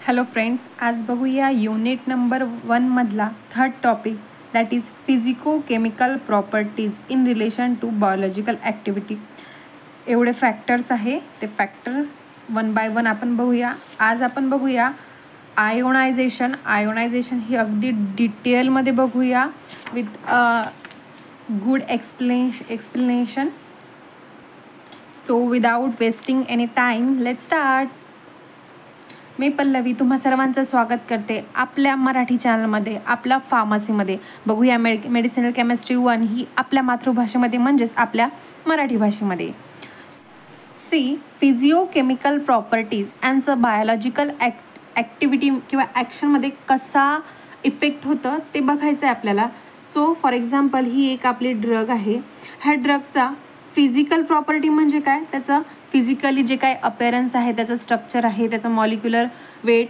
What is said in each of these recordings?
Hello friends, आज बघूया unit number 1 मधला third topic that is physico chemical properties in relation to biological activity. एवढे factors आहे, ते फॅक्टर 1 बाय 1 आपण बघूया. आज आपण बघूया आयोनायझेशन. आयोनायझेशन ही अगदी डिटेलमध्ये बघूया with good explanation. So without wasting any time let's start. मी पल्लवी तुम्हा सर्वांचं स्वागत करते आपल्या मराठी चॅनलमध्ये, आपल्या फार्मसीमध्ये. बघूया मेडिसिनल केमिस्ट्री 1 ही आपल्या मातृभाषेमध्ये म्हणजेच आपल्या मराठी भाषेमध्ये. See physicochemical properties and biological activity किंवा ॲक्शनमध्ये कसा इफेक्ट होतं ते बघायचं आहे आपल्याला. सो फॉर एक्झाम्पल ही एक आपली ड्रग आहे. ह्या ड्रगचा फिजिकल प्रॉपर्टी म्हणजे काय, त्याचं फिजिकली जे काय अपेअरन्स आहे, त्याचं स्ट्रक्चर आहे, त्याचं मॉलिक्युलर वेट,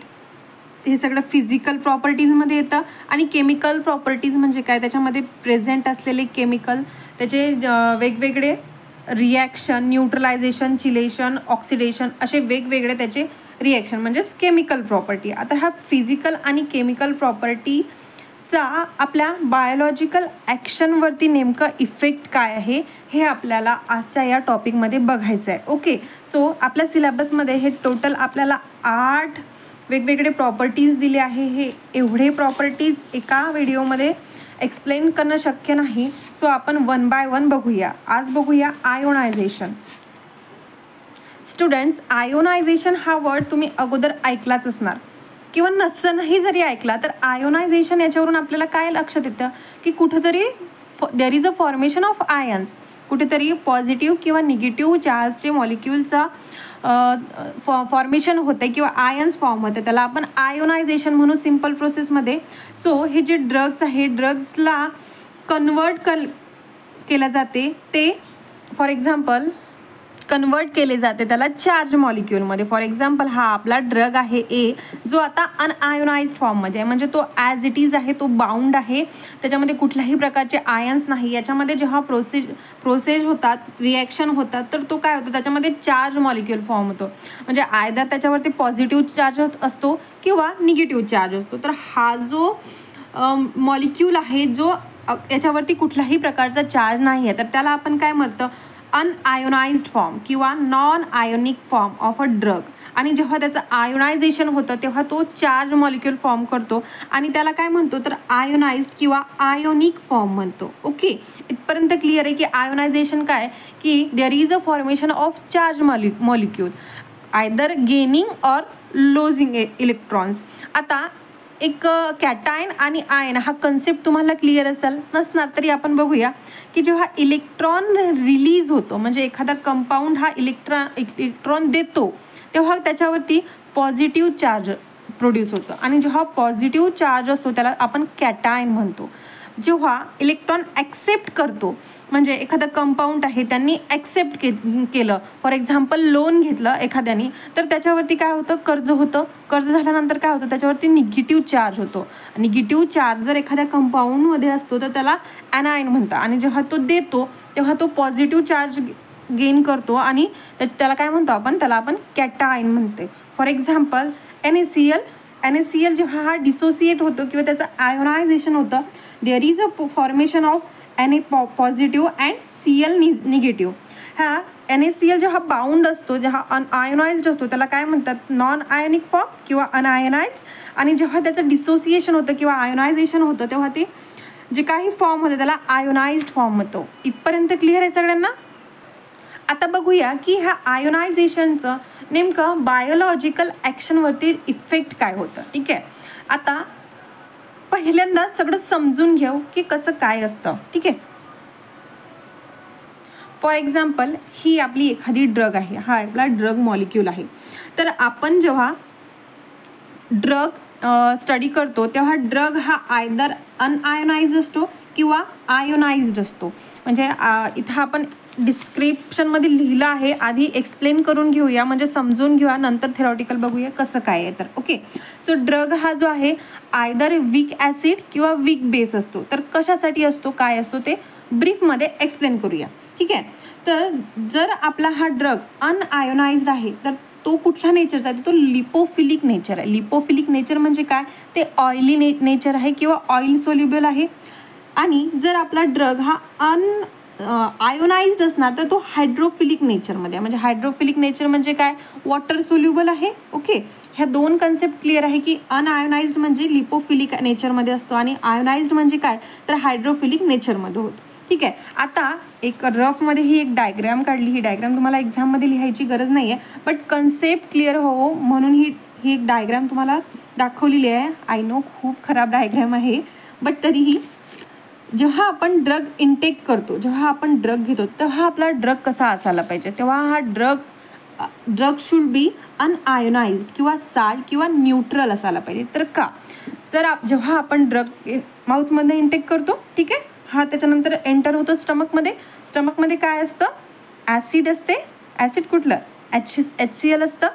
हे सगळं फिजिकल प्रॉपर्टीजमध्ये येतं. आणि केमिकल प्रॉपर्टीज म्हणजे काय, त्याच्यामध्ये प्रेझेंट असलेले केमिकल, त्याचे वेगवेगळे रिॲक्शन, न्यूट्रलायझेशन, चिलेशन, ऑक्सिडेशन, असे वेगवेगळे त्याचे रिॲक्शन म्हणजेच केमिकल प्रॉपर्टी. आता ह्या फिजिकल आणि केमिकल प्रॉपर्टी आपल्या बायोलॉजिकल ॲक्शनवरती नेमकं इफेक्ट काय आहे हे आपल्याला आजच्या या टॉपिकमध्ये बघायचं आहे. ओके, सो आपल्या सिलेबसमध्ये हे टोटल आपल्याला 8 वेगवेगळे प्रॉपर्टीज दिले आहे. हे एवढे प्रॉपर्टीज एका व्हिडिओमध्ये एक्सप्लेन करणं शक्य नाही. सो आपण 1 बाय 1 बघूया. आज बघूया आयोनायझेशन. स्टुडंट्स, आयोनायझेशन हा वर्ड तुम्ही अगोदर ऐकलाच असणार किंवा नसतानाही जरी ऐकला तर आयोनायझेशन याच्यावरून आपल्याला काय लक्षात येतं की कुठंतरी there is a formation of ions, कुठेतरी पॉझिटिव्ह किंवा निगेटिव्ह चार्जचे मॉलिक्युलचा फॉर्मेशन होते किंवा आयन्स फॉर्म होते, त्याला आपण आयोनायझेशन म्हणू सिम्पल प्रोसेसमध्ये. सो हे जे ड्रग्स आहे, ड्रग्सला कन्वर्ट केलं जाते, ते फॉर एक्झाम्पल कन्वर्ट केले जाते त्याला चार्ज मॉलिक्युलमध्ये. फॉर एक्झाम्पल हा आपला ड्रग आहे ए, जो आता अनआयोनाइज्ड फॉर्ममध्ये आहे, म्हणजे तो ॲज इट इज आहे, तो बाउंड आहे, त्याच्यामध्ये कुठल्याही प्रकारचे आयन्स नाही. याच्यामध्ये जेव्हा प्रोसेस होतात, रिॲक्शन होतात, तर तो काय होतं, त्याच्यामध्ये चार्ज मॉलिक्युल फॉर्म होतो. म्हणजे आयदर त्याच्यावरती पॉझिटिव्ह चार्ज असतो किंवा निगेटिव्ह चार्ज असतो. तर हा जो मॉलिक्यूल आहे, जो याच्यावरती कुठल्याही प्रकारचा चार्ज नाही आहे, तर त्याला आपण काय म्हणतो, अनआयोनाइज्ड फॉर्म किंवा non ionic form of a drug. आणि जेव्हा त्याचं आयोनायझेशन होतं तेव्हा तो चार्ज मॉलिक्यूल फॉर्म करतो आणि त्याला काय म्हणतो, तर आयोनाइज्ड किंवा आयोनिक फॉर्म म्हणतो. ओके, इथपर्यंत क्लिअर आहे की आयोनायझेशन काय, की there is a formation of charge molecule either gaining or losing electrons. आता एक कॅटायन आणि आयन हा कन्सेप्ट तुम्हाला क्लिअर असेल, नसणार तरी आपण बघूया की जेव्हा इलेक्ट्रॉन रिलीज होतो, म्हणजे एखादा कंपाऊंड हा इलेक्ट्रॉन देतो, तेव्हा त्याच्यावरती पॉझिटिव्ह चार्ज प्रोड्यूस होतं. आणि जेव्हा पॉझिटिव्ह चार्ज असतो त्याला आपण कॅटायन म्हणतो. जेव्हा इलेक्ट्रॉन ॲक्सेप्ट करतो, म्हणजे एखादं कंपाऊंड आहे त्यांनी ॲक्सेप्ट केलं, फॉर एक्झाम्पल लोन घेतलं एखाद्याने, तर त्याच्यावरती काय होतं, कर्ज होतं. कर्ज झाल्यानंतर काय होतं, त्याच्यावरती निगेटिव्ह चार्ज होतो. निगेटिव्ह चार्ज जर एखाद्या कंपाऊंडमध्ये असतो तर त्याला ॲनायन म्हणतात. आणि जेव्हा तो देतो तेव्हा तो पॉझिटिव्ह चार्ज गेन करतो आणि त्याला काय म्हणतो आपण, त्याला आपण कॅटायन म्हणते. फॉर एक्झाम्पल NaCl जेव्हा हा डिसोसिएट होतो किंवा त्याचं आयोनायझेशन होतं, there is a formation of Na positive and Cl negative. हा NaCl जेव्हा बाउंड असतो, जेव्हा अनआयोनाइज्ड असतो, त्याला काय म्हणतात, नॉन आयोनिक फॉर्म किंवा अनआयोनाइज्ड. आणि जेव्हा त्याचं डिसोसिएशन होतं किंवा आयोनायझेशन होतं तेव्हा ते जे काही फॉर्म होतं त्याला आयोनाइज्ड फॉर्म होतो. इथपर्यंत क्लिअर आहे सगळ्यांना. आता बघूया की ह्या आयोनायझेशनचं नेमकं बायोलॉजिकल ॲक्शनवरती इफेक्ट काय होतं. ठीक आहे, आता पहिल्यांदा सगळं समजून घेऊ की कसं काय असतं. ठीक आहे, फॉर एक्झाम्पल ही आपली एखादी ड्रग आहे, हा आपला ड्रग मॉलिक्यूल आहे. तर आपण जेव्हा ड्रग स्टडी करतो तेव्हा ड्रग हा आयदर अनआयोनाइज्ड असतो किंवा आयोनाइज्ड असतो. म्हणजे इथं आपण डिस्क्रिप्शनमध्ये लिहिलं आहे, आधी एक्सप्लेन करून घेऊया म्हणजे समजून घेऊया, नंतर थेरॉटिकल बघूया कसं काय आहे. तर ओके, सो ड्रग हा जो आहे आयदर वीक ॲसिड किंवा वीक बेस असतो. तर कशासाठी असतो, काय असतो ते ब्रीफमध्ये एक्सप्लेन करूया. ठीक आहे, तर जर आपला हा ड्रग अनआयोनाइज्ड आहे तर तो कुठला नेचरचा आहे, तो लिपोफिलिक नेचर आहे. लिपोफिलिक नेचर म्हणजे काय, ते ऑइली नेचर आहे किंवा ऑइल सोल्युबल आहे. आणि जर आपला ड्रग हा आयोनाइज्ड असणार तर तो हायड्रोफिलिक नेचरमध्ये आहे. म्हणजे हायड्रोफिलिक नेचर म्हणजे काय, वॉटर सोल्युबल आहे. ओके, ह्या दोन कन्सेप्ट क्लिअर आहे की अनआयोनाइज्ड म्हणजे लिपोफिलिक नेचरमध्ये असतो आणि आयोनाइज्ड म्हणजे काय तर हायड्रोफिलिक नेचरमध्ये होतो. ठीक आहे, आता एक रफमध्ये ही एक डायग्राम काढली. ही डायग्राम तुम्हाला एक्झाममध्ये लिहायची गरज नाही आहे, बट कन्सेप्ट क्लिअर हो म्हणून ही एक डायग्राम तुम्हाला दाखवलेली आहे. आय नो खूप खराब डायग्राम आहे, बट तरीही जेव्हा आपण ड्रग इनटेक करतो, जेव्हा आपण ड्रग घेतो तेव्हा आपला ड्रग कसा असायला पाहिजे, तेव्हा हा ड्रग शुड बी अनआयोनाइज्ड किंवा साल्ट किंवा न्यूट्रल असायला पाहिजे. तर का, जर जेव्हा आपण ड्रग माउथमध्ये इनटेक करतो, ठीक आहे, हा त्याच्यानंतर एंटर होतो स्टमकमध्ये. स्टमकमध्ये काय असतं, ॲसिड असते. ॲसिड कुठलं, HCl असतं.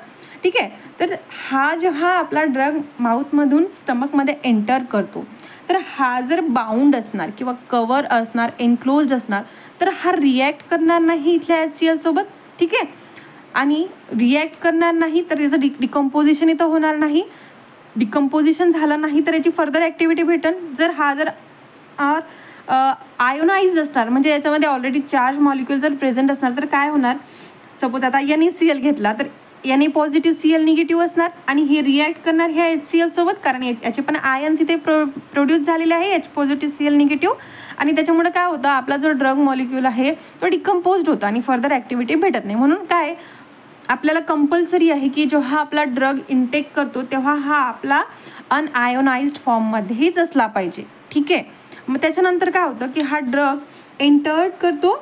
ठीक आहे, तर हा जेव्हा आपला ड्रग माउथमधून स्टमकमध्ये एंटर करतो तर हा जर बाउंड असणार किंवा कवर असणार, एनक्लोज्ड असणार, तर हा रिॲक्ट करणार नाही इथल्या HCl सोबत. ठीक आहे, आणि रिॲक्ट करणार नाही तर याचं डिकम्पोजिशन इथं होणार नाही. डिकम्पोजिशन झालं नाही तर याची फर्दर ॲक्टिव्हिटी भेटन. जर आयोनाइज असणार म्हणजे याच्यामध्ये ऑलरेडी चार्ज मॉलिक्युल जर प्रेझेंट असणार तर काय होणार, सपोज आता NaCl घेतला तर Na पॉझिटिव्ह Cl निगेटिव्ह असणार आणि हे रिॲक्ट करणार ह्या HCl सोबत, कारण याचे पण आयन्स इथे प्रोड्यूस झालेले आहे, H पॉझिटिव्ह Cl निगेटिव्ह. आणि त्याच्यामुळे काय होतं, आपला जो ड्रग मॉलिक्यूल आहे तो डिकम्पोज्ड होतो आणि फर्दर ॲक्टिव्हिटी भेटत नाही. म्हणून काय आपल्याला कंपल्सरी आहे की जेव्हा आपला ड्रग इनटेक करतो तेव्हा हा आपला अनआयोनाइज्ड फॉर्ममध्येच असला पाहिजे. ठीक आहे, मग त्याच्यानंतर काय होतं की हा ड्रग एंटर्ड करतो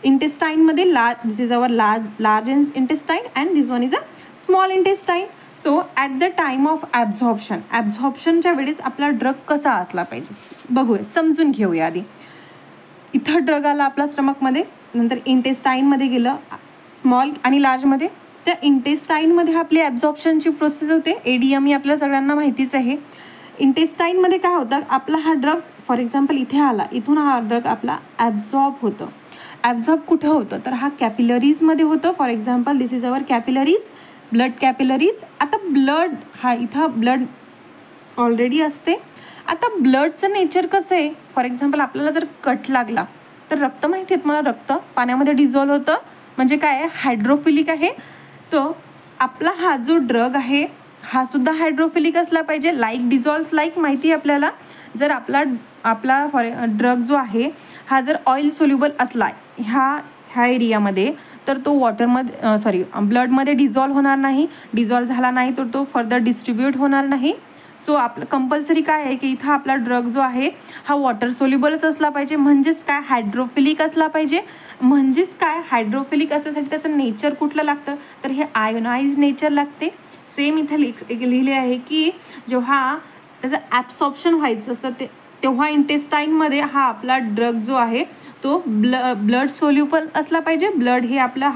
इंटेस्टाईनमध्ये. This is our large intestine and this one is a small intestine. So at the time of ॲब्झॉर्प्शनच्या वेळेस आपला ड्रग कसा असला पाहिजे बघूया, समजून घेऊया आधी. इथं ड्रग आला आपला स्टमकमध्ये, नंतर इंटेस्टाईनमध्ये गेलं स्मॉल आणि लार्जमध्ये. त्या इंटेस्टाईनमध्ये आपली ॲब्झॉर्प्शनची प्रोसेस होते. ADME आपल्या सगळ्यांना माहितीच आहे. इंटेस्टाईनमध्ये काय होतं, आपला हा ड्रग फॉर एक्झाम्पल इथे आला, इथून हा ड्रग आपला ॲब्झॉर्ब होतं. ॲब्झॉर्ब कुठं होतं तर हा कॅपिलरीजमध्ये होतं. For example this is our capillaries, blood capillaries. आता ब्लड हा इथं ब्लड ऑलरेडी असते. आता ब्लडचं नेचर कसं आहे, फॉर एक्झाम्पल आपल्याला जर कट लागला तर रक्त माहिती आहे तुम्हाला, रक्त पाण्यामध्ये डिझॉल्व्ह होतं म्हणजे काय आहे, हायड्रोफिलिक आहे. तो आपला हा जो ड्रग आहे हा सुद्धा हायड्रोफिलिक असला पाहिजे. लाईक डिझॉल्व्स लाईक माहिती आहे आपल्याला. जर आपला ड्रग जो आहे हा जर ऑइल सोल्युबल असला ह्या एरियामध्ये तर तो ब्लडमध्ये डिझॉल्व्ह होणार नाही. डिझॉल्व्ह झाला नाही तर तो फर्दर डिस्ट्रीब्यूट होणार नाही. सो आपलं कंपल्सरी काय आहे की इथं आपला ड्रग जो आहे हा वॉटर सोल्युबलच असला पाहिजे. म्हणजेच काय, हायड्रोफिलिक असला पाहिजे. म्हणजेच काय, हायड्रोफिलिक असण्यासाठी त्याचं नेचर कुठलं लागतं तर हे आयोनाइज नेचर लागते. सेम इथं लिहिले आहे की जेव्हा त्याचं ॲब्सॉर्प्शन व्हायचं असतं तेव्हा इंटेस्टाईनमध्ये हा आपला ड्रग जो आहे तो ब्लड सोल्युबल असला पाहिजे. ब्लड हे आपला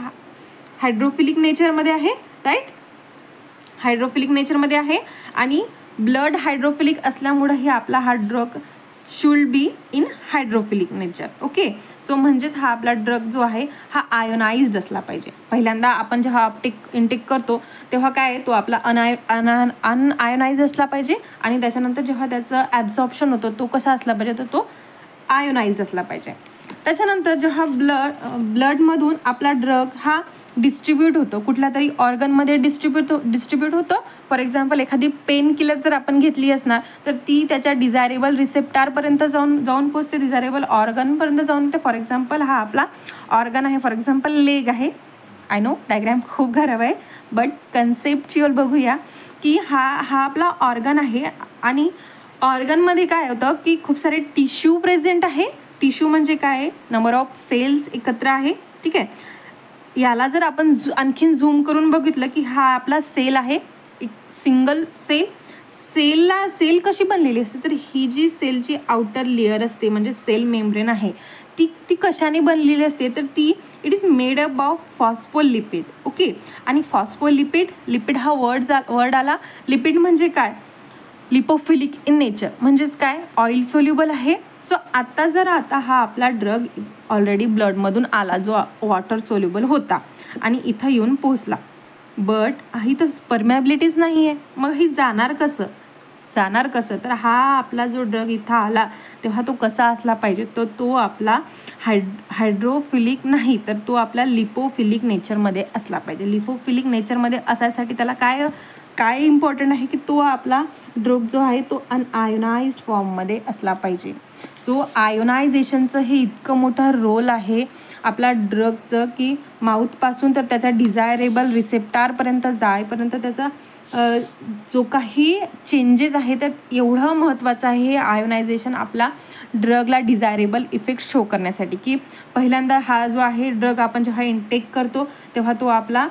हायड्रोफिलिक नेचरमध्ये आहे, राईट, हायड्रोफिलिक नेचरमध्ये आहे. आणि ब्लड हायड्रोफिलिक असल्यामुळं हे आपला हा drug should be in hydrophilic nature. Okay, so म्हणजेच हा आपला ड्रग जो आहे हा आयोनाइज्ड असला पाहिजे. पहिल्यांदा आपण जेव्हा इनटेक करतो तेव्हा काय, तो आपला अनआयोनाइज असला पाहिजे. आणि त्याच्यानंतर जेव्हा त्याचं ॲब्झॉर्प्शन होतं तो कसा असला पाहिजे तर तो आयोनाइज्ड असला पाहिजे. त्याच्यानंतर जेव्हा ब्लडमधून आपला ड्रग हा डिस्ट्रीब्यूट होतो, कुठल्या तरी ऑर्गनमध्ये डिस्ट्रीब्यूट होतं. फॉर एक्झाम्पल एखादी पेन किलर जर आपण घेतली असणार तर ती त्याच्या डिझायरेबल रिसेप्टारपर्यंत जाऊन पोचते, डिझायरेबल ऑर्गनपर्यंत जाऊन येते. फॉर एक्झाम्पल हा आपला ऑर्गन आहे, फॉर एक्झाम्पल लेग आहे. आय नो डायग्राम खूप खराब आहे, बट कन्सेप्च्युअल बघूया की हा आपला ऑर्गन आहे. आणि ऑर्गनमध्ये काय होतं की खूप सारे टिश्यू प्रेझेंट आहे. टिश्यू म्हणजे काय, नंबर ऑफ सेल्स एकत्र आहे. ठीक आहे, याला जर आपण आणखीन झूम करून बघितलं की हा आपला सेल आहे, एक सिंगल सेल कशी बनलेली असते तर ही जी सेलची आउटर लेअर असते म्हणजे सेल मेम्ब्रेन आहे ती कशाने बनलेली असते तर ती it is made up of phospholipid. Okay, आणि लिपिड हा वर्ड आला. लिपिड म्हणजे काय, लिपोफिलिक इन नेचर म्हणजेच काय, ऑइल सोल्युबल आहे. सो आता हा आपला ड्रग ऑलरेडी ब्लडमधून आला जो वॉटर सोल्युबल होता आणि इथं येऊन पोहोचला. बट ही तर परमॅबिलिटीच नाही आहे, मग ही जाणार कसं? तर हा आपला जो ड्रग इथं आला तेव्हा तो कसा असला पाहिजे, तर तो आपला हायड्रोफिलिक नाही, तर तो आपला लिपोफिलिक नेचरमध्ये असला पाहिजे. लिपोफिलिक नेचरमध्ये असायसाठी त्याला काय इम्पॉर्टंट आहे की तो आपला ड्रग जो आहे तो अनआयोनाइज्ड फॉर्ममध्ये असला पाहिजे. सो आयोनायझेशनचं हे इतकं मोठं रोल आहे आपला ड्रगचं की माउथपासून तर त्याच्या डिझायरेबल रिसेप्टारपर्यंत जायपर्यंत त्याचा जो काही चेंजेस आहे तर एवढं महत्त्वाचं आहे हे आयोनायझेशन आपला ड्रगला डिझायरेबल इफेक्ट शो करण्यासाठी. की पहिल्यांदा हा जो आहे ड्रग आपण जेव्हा इनटेक करतो तेव्हा तो आपला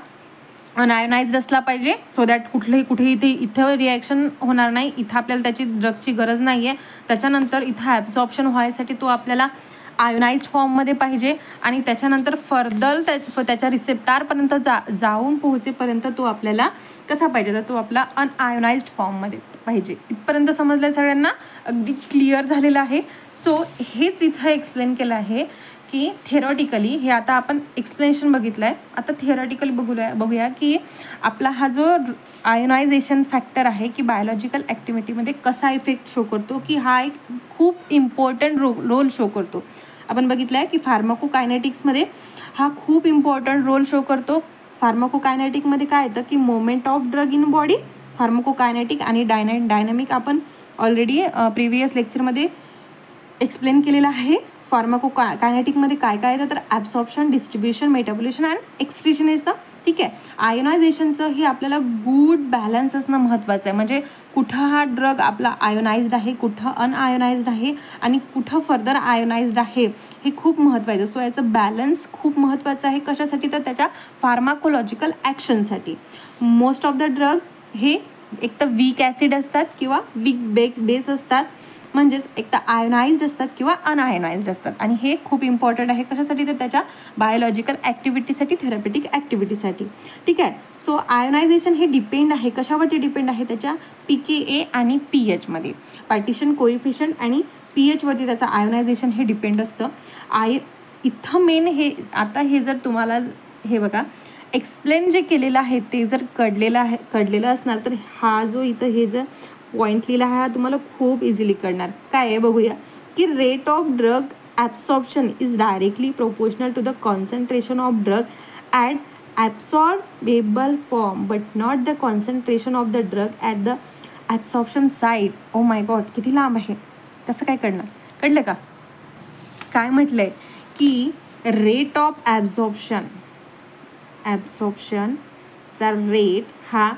अनआयोनाइज्ड असला पाहिजे, सो दॅट कुठेही इथं रिॲक्शन होणार नाही, इथं आपल्याला त्याची ड्रग्सची गरज नाही आहे. त्याच्यानंतर इथं ॲब्झॉर्प्शन व्हायसाठी तो आपल्याला आयोनाइज्ड फॉर्ममध्ये पाहिजे आणि त्याच्यानंतर फर्दर त्याच्या रिसेप्टारपर्यंत जाऊन पोहोचेपर्यंत तो आपल्याला कसा पाहिजे, तर तो आपला अनआयोनाइज्ड फॉर्ममध्ये पाहिजे. इथपर्यंत समजलं सगळ्यांना, अगदी क्लिअर झालेलं आहे. सो हेच इथं एक्सप्लेन केलं आहे की थिअरॉटिकली हे आता आपण एक्सप्लेनेशन बघितलं आहे, आता थिअरॉटिकली बघूया की आपला हा जो आयोनायझेशन फॅक्टर आहे की बायोलॉजिकल ॲक्टिव्हिटीमध्ये कसा इफेक्ट शो करतो, की हा एक खूप इम्पॉर्टंट रोल शो करतो. आपण बघितलं आहे की फार्माकोकायनेटिक्समध्ये हा खूप इम्पॉर्टंट रोल शो करतो. फार्माकोकायनेटिकमध्ये काय येतं की moment of drug in body, pharmacokinetic आणि डायनॅमिक आपण ऑलरेडी प्रिव्हियस लेक्चरमध्ये एक्सप्लेन केलेलं आहे. फार्माकोकायनेटिकमध्ये काय येतं तर ॲब्सॉर्प्शन, डिस्ट्रीब्युशन, मेटाबोलिझम अँड एक्सक्रीशन येतं. ठीक आहे. आयोनायझेशनचं हे आपल्याला गुड बॅलन्स असणं महत्त्वाचं आहे, म्हणजे कुठं हा ड्रग आपला आयोनाइज्ड आहे, कुठं अनआयोनाइज्ड आहे आणि कुठं फर्दर आयोनाइज्ड आहे, हे खूप महत्त्वाचं. सो याचं बॅलन्स खूप महत्त्वाचं आहे. कशासाठी, तर त्याच्या फार्माकोलॉजिकल ॲक्शनसाठी. मोस्ट ऑफ द ड्रग्ज हे एक तर वीक ॲसिड असतात किंवा वीक बेस असतात, म्हणजेच एक तर आयोनाइज्ड असतात किंवा अनआयोनाइज्ड असतात. आणि हे खूप इम्पॉर्टंट आहे कशासाठी, तर त्याच्या बायोलॉजिकल ॲक्टिव्हिटीसाठी, थेरपिटिक ॲक्टिव्हिटीसाठी. ठीक आहे. सो आयोनायझेशन हे डिपेंड आहे कशावरती, डिपेंड आहे त्याच्या pKa आणि pHमध्ये. पार्टिशन कोइफिशियंट आणि pHवरती त्याचं आयोनायझेशन हे डिपेंड असतं. इथं मेन हे आता हे जर तुम्हाला हे बघा एक्सप्लेन जे केलेलं आहे ते जर कळलेलं असणार तर हा जो इथं हे जर पॉईंट लिहिला आहे हा तुम्हाला खूप इझिली कळणार. काय आहे बघूया की rate of drug absorption is directly proportional to the concentration of drug at absorbable form but not the concentration of the drug at the absorption side. Oh my god, किती लांब आहे, कसं काय कळलं का? काय म्हटलं आहे की रेट ऑफ ॲब्सॉर्प्शनचा रेट हा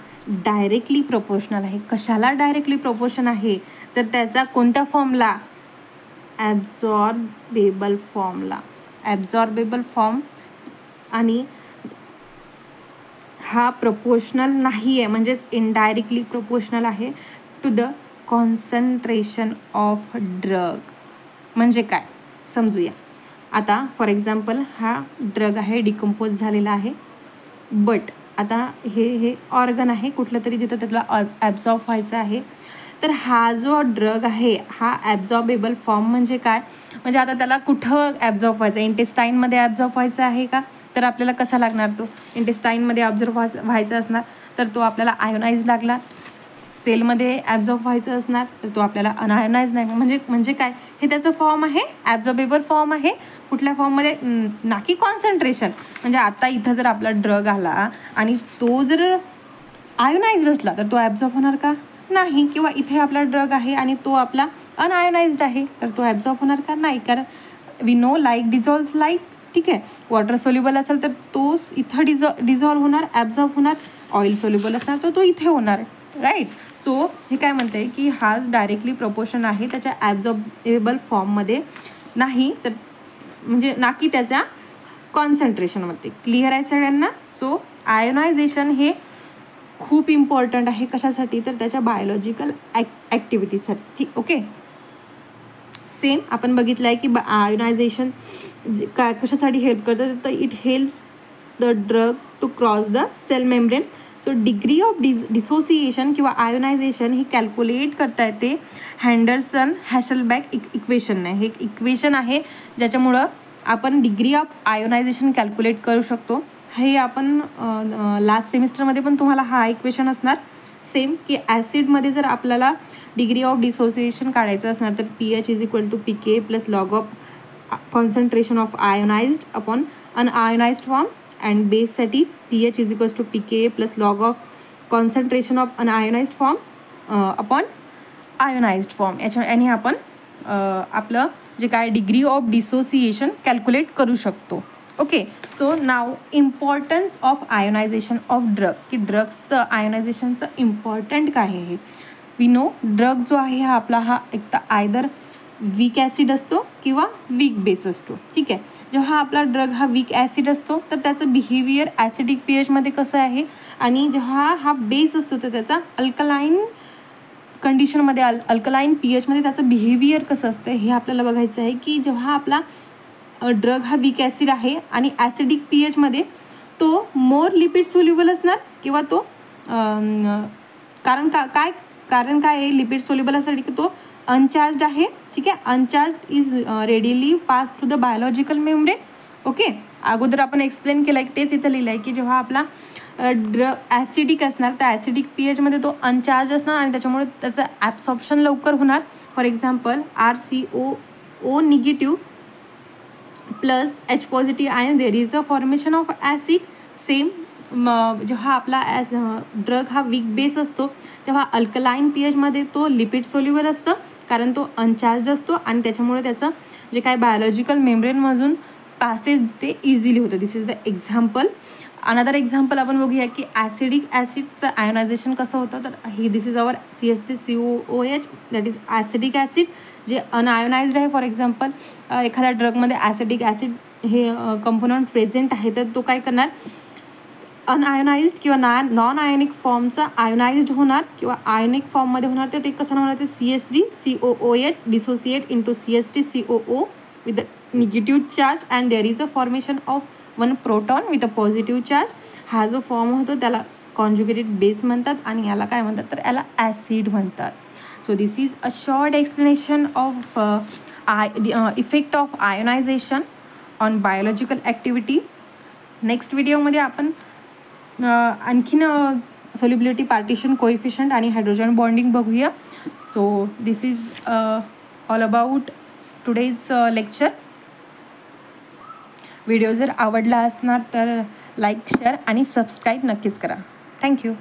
डायरेक्टली प्रोपोर्शनल आहे. कशाला डायरेक्टली प्रोपोर्शन आहे, तर त्याचा कोणत्या फॉर्मला, ॲब्सॉर्बेबल फॉर्म. आणि हा प्रोपोर्शनल नाही आहे, म्हणजेच इनडायरेक्टली प्रोपोर्शनल आहे to the concentration of drug. म्हणजे काय समजूया. आता फॉर एक्झाम्पल हा ड्रग आहे, डिकम्पोज झालेला आहे, बट आता हे ऑर्गन आहे कुठलं तरी जिथं त्याला ॲब्झॉर्ब व्हायचं आहे. तर हा जो ड्रग आहे हा ॲब्झॉर्बेबल फॉर्म म्हणजे काय, म्हणजे आता त्याला कुठं ॲब्झॉर्ब व्हायचं, इंटेस्टाईनमध्ये ॲब्झॉर्ब व्हायचं आहे का, तर आपल्याला कसा लागणार, तो इंटेस्टाईनमध्ये ॲब्झॉर्ब व्हायचा असणार तर तो आपल्याला आयोनाइज लागला. सेलमध्ये ॲब्झॉर्ब व्हायचं असणार तर तो आपल्याला अनआयोनाइज नाही. म्हणजे काय, हे त्याचं फॉर्म आहे, ॲब्झॉर्बेबल फॉर्म आहे. कुठल्या फॉर्ममध्ये, ना की कॉन्सन्ट्रेशन. म्हणजे आता इथं जर आपला ड्रग आला आणि तो जर आयोनाइज्ड असला तर तो ॲब्झॉर्ब होणार का, नाही. किंवा इथे आपला ड्रग आहे आणि तो आपला अनआयोनाइज्ड आहे तर तो ॲब्झॉर्ब होणार का, नाही. कारण we know like dissolve like. ठीक आहे. वॉटर सोल्युबल असेल तर तो इथं डिझॉल्व्ह होणार, ॲब्झॉर्ब होणार. ऑइल सोल्युबल असणार तर तो इथे होणार, राईट. सो हे काय म्हणते की हा डायरेक्टली प्रोपोर्शन आहे त्याच्या ॲब्झॉर्बेबल फॉर्ममध्ये, नाही तर म्हणजे ना की त्याच्या कॉन्सन्ट्रेशनमध्ये. क्लिअर आहे सगळ्यांना. सो आयोनायझेशन हे खूप इम्पॉर्टंट आहे कशासाठी, तर त्याच्या बायोलॉजिकल ॲक्टिव्हिटीसाठी. ओके. सेम आपण बघितलं आहे की आयोनायझेशन कशासाठी हेल्प करतं, तर it helps the drug to cross the cell membrane. So degree of dissociation किंवा आयोनायझेशन ही कॅल्क्युलेट करता येते हँडरसन-हॅशलबॅक इक्वेशनने. हे एक इक्वेशन आहे ज्याच्यामुळं आपण डिग्री ऑफ आयोनायझेशन कॅल्क्युलेट करू शकतो. हे आपण लास्ट सेमिस्टरमध्ये पण तुम्हाला हा इक्वेशन असणार सेम, की ॲसिडमध्ये जर आपल्याला डिग्री ऑफ डिसोसिएशन काढायचं असणार तर pH is equal to pK plus log of concentration of ionized upon unionized form, and बेससाठी pH is equals to pK plus log of concentration of unionized form upon ionized form. याने आपण आपलं जे काय degree of dissociation calculate करू शकतो. Okay, so now importance of ionization of drug, की ड्रग्सचं आयोनायझेशनचं इम्पॉर्टंट काय आहे. वी नो ड्रग जो आहे हा आपला हा एक तर आयदर वीक ॲसिड असतो किंवा वीक बेस असतो. ठीक आहे, जेव्हा आपला ड्रग हा वीक ॲसिड असतो तर त्याचं बिहेवियर ॲसिडिक pHमध्ये कसं आहे, आणि जेव्हा हा बेस असतो तर त्याचा अल्कलाईन कंडिशनमध्ये अल्कलाईन pHमध्ये त्याचं बिहेवियर कसं असतं हे आपल्याला बघायचं आहे. की जेव्हा आपला ड्रग हा वीक ॲसिड आहे आणि ॲसिडिक pHमध्ये तो मोर लिपिड सोल्युबल असणार किंवा तो कारण काय आहे लिपिड सोल्युबल असण्यासाठी, की तो अनचार्ज आहे. ठीक आहे, अनचार्ज is readily pass through the biological membrane. Okay, अगोदर आपण एक्सप्लेन केलं आहे, तेच इथं लिहिलं आहे की जेव्हा आपला ॲसिडिक असणार तर ॲसिडिक pHमध्ये तो अनचार्ज असणार आणि त्याच्यामुळे त्याचं ॲब्सॉर्प्शन लवकर होणार. For example RCOO negative plus H positive ion, there is a formation of acid. Same जेव्हा आपला ड्रग हा वीक बेस असतो तेव्हा अल्कलाईन pHमध्ये तो लिपिड सोल्युबल असतं कारण तो अनचार्ज असतो आणि त्याच्यामुळे त्याचं जे काय बायोलॉजिकल मेम्ब्रेनमधून पॅसेज ते इझिली होतं. This is the example. Another example आपण बघूया की ॲसिडिक ॲसिडचं आयोनायझेशन कसं होतं. तर ही this is our CH3COOH, that is acidic acid जे अनआयोनाइज्ड आहे. फॉर एक्झाम्पल एखाद्या ड्रगमध्ये ॲसिडिक ॲसिड हे कंपोनंट प्रेझेंट आहे तर तो काय करणार, अनआयोनाइज्ड किंवा नॉन आयोनिक फॉर्मचा आयोनाइज्ड होणार किंवा आयोनिक फॉर्ममध्ये होणार. तर ते कसं होणार, ते CH3COOH dissociate into CH3COO with negative charge and there is a formation of one proton with a positive charge. हा जो फॉर्म होतो त्याला कॉन्जुगेटेड बेस म्हणतात आणि याला काय म्हणतात, तर याला ॲसिड म्हणतात. So this is a short explanation of effect of ionization on biological activity. Next व्हिडिओमध्ये आपण आणखीन सोल्युबिलिटी पार्टिशन कोएफिशियंट आणि हायड्रोजन बॉन्डिंग बघूया. So this is all about today's lecture. Video जर आवडला असणार तर लाईक, शेअर आणि सबस्क्राईब नक्कीच करा. थँक्यू.